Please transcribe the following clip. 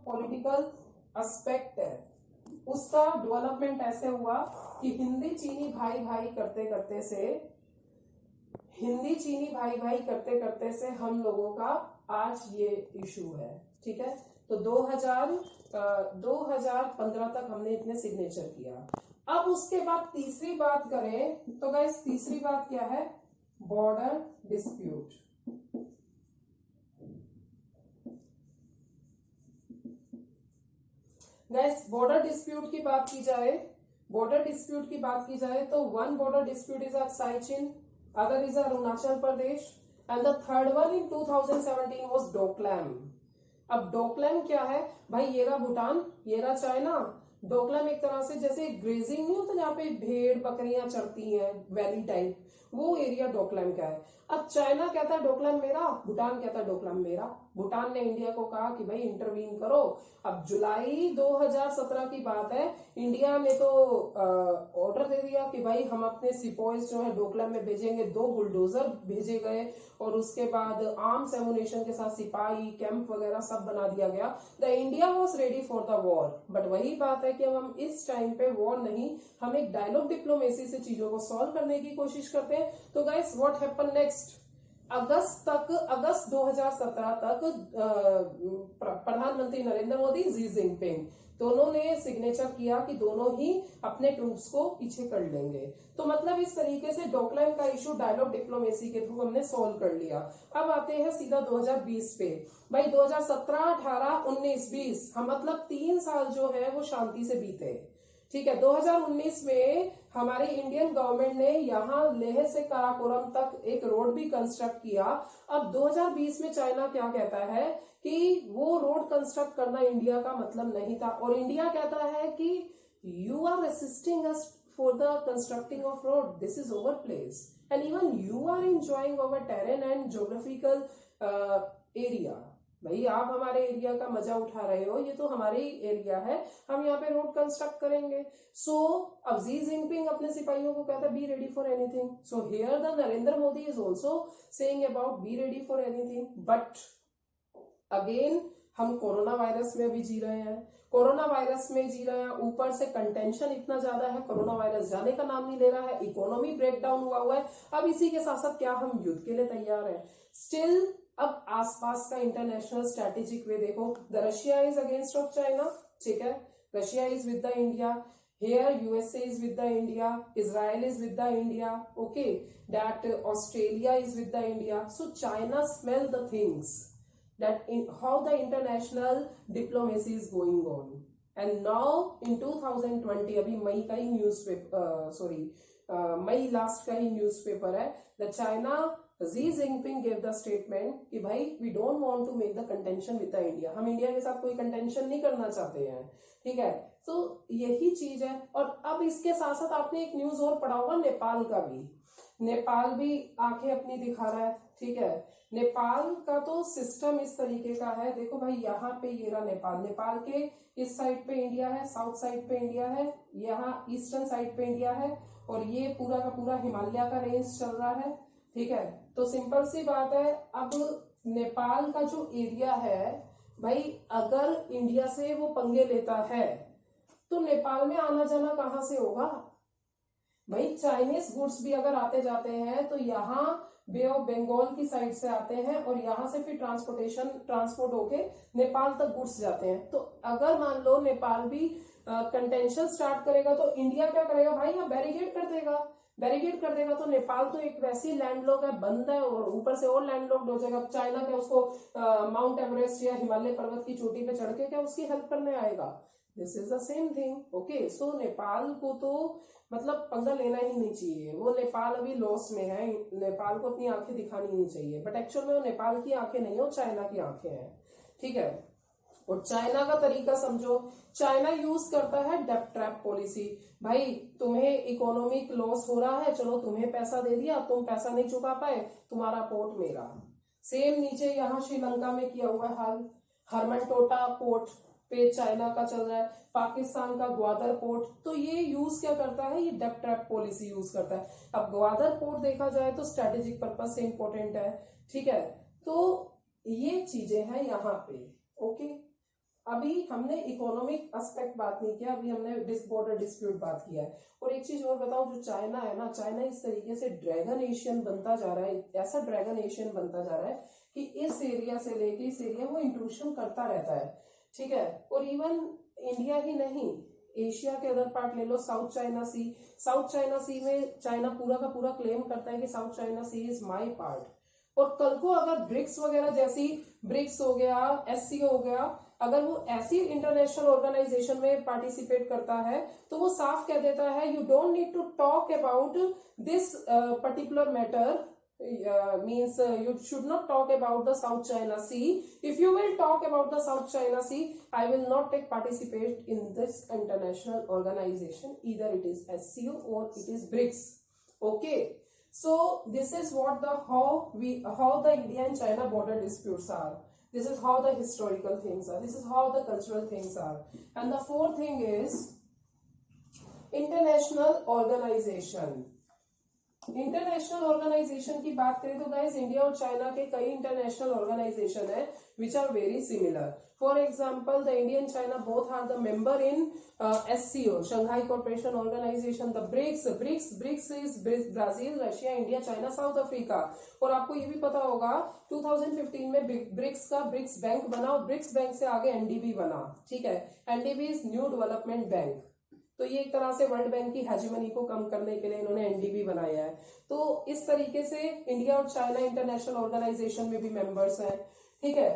Political aspect है उसका development ऐसे हुआ कि हिंदी चीनी भाई भाई करते से हम लोगों का आज ये इशू है। ठीक है, तो 2015 तक हमने इतने सिग्नेचर किया। अब उसके बाद तीसरी बात करें तो गाइस तीसरी बात क्या है, border dispute. Guys border dispute की बात की जाए तो one border dispute is Siachen, other is Arunachal Pradesh and the third one in 2017 was Doklam. अब डोकलाम क्या है भाई, ये रहा भूटान, ये रहा चाइना। डोकलाम एक तरह से जैसे ग्रेजिंग नहीं होता जहाँ पे भेड़ बकरियां चरती हैं, वैली टाइप, वो एरिया डोकलाम का है। अब चाइना कहता है डोकलाम मेरा, भूटान कहता है डोकलाम मेरा। भूटान ने इंडिया को कहा कि भाई इंटरवीन करो। अब जुलाई 2017 की बात है, इंडिया ने तो ऑर्डर दे दिया कि भाई हम अपने सिपोइस जो है डोकलाम में भेजेंगे। 2 बुलडोजर भेजे गए और उसके बाद आर्म्स एमुनेशन के साथ सिपाही कैंप वगैरह सब बना दिया गया। The India was ready for the war, but वही बात है कि अब हम इस टाइम पे वॉर नहीं, हम एक डायलॉग डिप्लोमेसी से चीजों को सॉल्व करने की कोशिश करते हैं। तो गाइस व्हाट हैपन नेक्स्ट, अगस्त 2017 तक प्रधानमंत्री नरेंद्र मोदी, जी जिनपिंग दोनों ने सिग्नेचर किया कि दोनों ही अपने ट्रूप्स को पीछे कर लेंगे। तो मतलब इस तरीके से डोकलाम का इशू डायलॉग डिप्लोमेसी के थ्रू हमने सॉल्व कर लिया। अब आते हैं सीधा 2020 पे। भाई 2017, 18, 19, 20 हम मतलब 3 साल जो है वो शांति से बीते। ठीक है, 2019 में हमारी इंडियन गवर्नमेंट ने यहाँ लेह से काराकोरम तक एक रोड भी कंस्ट्रक्ट किया। अब 2020 में चाइना क्या कहता है कि वो रोड कंस्ट्रक्ट करना इंडिया का मतलब नहीं था, और इंडिया कहता है कि you are assisting us for the constructing of road, this is over place and even you are enjoying over terrain and geographical area. भाई आप हमारे एरिया का मजा उठा रहे हो, ये तो हमारे ही एरिया है, हम यहाँ पे रोड कंस्ट्रक्ट करेंगे। सो अब जी जिनपिंग अपने सिपाहियों को कहता है be ready for anything. So here the Narendra Modi is also saying about be ready for anything. But again हम कोरोना वायरस में भी जी रहे हैं, ऊपर से कंटेंशन इतना ज्यादा है, कोरोना वायरस जाने का नाम नहीं ले रहा है, इकोनॉमी ब्रेकडाउन हुआ है। अब इसी के साथ साथ क्या हम युद्ध के लिए तैयार हैं? स्टिल अब आसपास का इंटरनेशनल स्ट्रेटेजिक वे देखो, the Russia is against of China. ठीक है, Russia is with the India, here USA is with the India, Israel is with the India, okay, that Australia is with the India. So China smell the things that in how the international diplomacy is going on. And now in 2020 अभी मई का ही मई last का ही newspaper है, the China Xi Jinping gave the statement कि भाई we don't want to make the contention with the India, हम India के साथ कोई कंटेंशन नहीं करना चाहते हैं। ठीक है, तो यही चीज है। और अब इसके साथ साथ आपने एक न्यूज और पढ़ा होगा नेपाल का भी, नेपाल भी आंखें अपनी दिखा रहा है। ठीक है, नेपाल का तो सिस्टम इस तरीके का है, देखो भाई यहाँ पे ये रहा नेपाल, नेपाल के इस साइड पे इंडिया है, साउथ साइड पे इंडिया है, यहाँ ईस्टर्न साइड पे इंडिया है, और ये पूरा का पूरा हिमालय का रेंज चल रहा है। ठीक है, तो सिंपल सी बात है, अब नेपाल का जो एरिया है भाई, अगर इंडिया से वो पंगे लेता है तो नेपाल में आना जाना कहां से होगा? भाई चाइनीज गुड्स भी अगर आते जाते हैं तो यहाँ बे ऑफ बंगाल की साइड से आते हैं और यहाँ से फिर ट्रांसपोर्ट होके नेपाल तक गुड्स जाते हैं। तो अगर मान लो नेपाल भी कंटेंशन स्टार्ट करेगा तो इंडिया क्या करेगा भाई, यहाँ बैरिकेड कर देगा। तो नेपाल तो एक वैसी लैंडलॉक है, बंद है, और ऊपर से और लैंडलॉक्ड हो जाएगा। चाइना क्या उसको माउंट एवरेस्ट या हिमालय पर्वत की चोटी पे चढ़ के क्या उसकी हेल्प करने आएगा? This is the same thing. Okay, so Nepal को तो मतलब पंगा लेना ही नहीं चाहिए। वो नेपाल अभी लॉस में है, नेपाल को अपनी आंखें दिखानी नहीं चाहिए, बट एक्चुअल में वो नेपाल की आंखें नहीं हो, चाइना की आंखें हैं। ठीक है, और चाइना का तरीका समझो, चाइना यूज करता है डेब्ट ट्रैप पॉलिसी। भाई तुम्हें इकोनॉमिक लॉस हो रहा है, चलो तुम्हें पैसा दे दिया, तुम पैसा नहीं चुका पाए, तुम्हारा पोर्ट मेरा। सेम नीचे यहाँ श्रीलंका में किया हुआ हाल, हरमनटोटा पोर्ट पे चाइना का चल रहा है, पाकिस्तान का ग्वादर पोर्ट। तो ये यूज क्या करता है, ये डेब्ट ट्रैप पॉलिसी यूज करता है। अब ग्वादर पोर्ट देखा जाए तो स्ट्रेटेजिक पर्पज से इंपॉर्टेंट है। ठीक है, तो ये चीजें हैं यहाँ पे। ओके, अभी हमने इकोनॉमिक एस्पेक्ट बात नहीं किया, अभी हमने बॉर्डर डिस्प्यूट बात किया है। और एक चीज और बताऊं, जो चाइना है ना, चाइना इस तरीके से ड्रैगन एशियन बनता जा रहा है, ऐसा ड्रैगन एशियन बनता जा रहा है कि इस एरिया से लेके इस एरिया वो इंट्रूशन करता रहता है, ठीक है। और इवन इंडिया ही नहीं, एशिया के अदर पार्ट ले लो, South China Sea, South China Sea में चाइना पूरा का पूरा क्लेम करता है कि South China Sea is my part. और कल को अगर ब्रिक्स वगैरह जैसी, ब्रिक्स हो गया, एससीओ हो गया, अगर वो ऐसी इंटरनेशनल ऑर्गेनाइजेशन में पार्टिसिपेट करता है तो वो साफ कह देता है you don't need to talk about this particular matter, means you should not talk about the South China Sea. If you will talk about the South China Sea, I will not take participate in this international organization, either it is SCO or it is BRICS. Okay, so this is what the how the India and China border disputes are. This is how the historical things are. This is how the cultural things are. And the fourth thing is international organization. International organization की बात करें तो guys, India और China के कई international organization है which are very similar. For example, the Indian China both are the member in SCO, Shanghai Cooperation Organization, the BRICS is Brazil, Russia, India, China, South Africa. और आपको ये भी पता होगा 2015 में ब्रिक्स का ब्रिक्स बैंक बना और ब्रिक्स बैंक से आगे एनडीबी बना, ठीक है। NDB is new development bank. तो ये एक तरह से वर्ल्ड बैंक की हेजेमनी को कम करने के लिए इन्होंने एनडीबी बनाया है। तो इस तरीके से इंडिया और चाइना इंटरनेशनल ऑर्गेनाइजेशन में भी मेंबर्स हैं, ठीक है।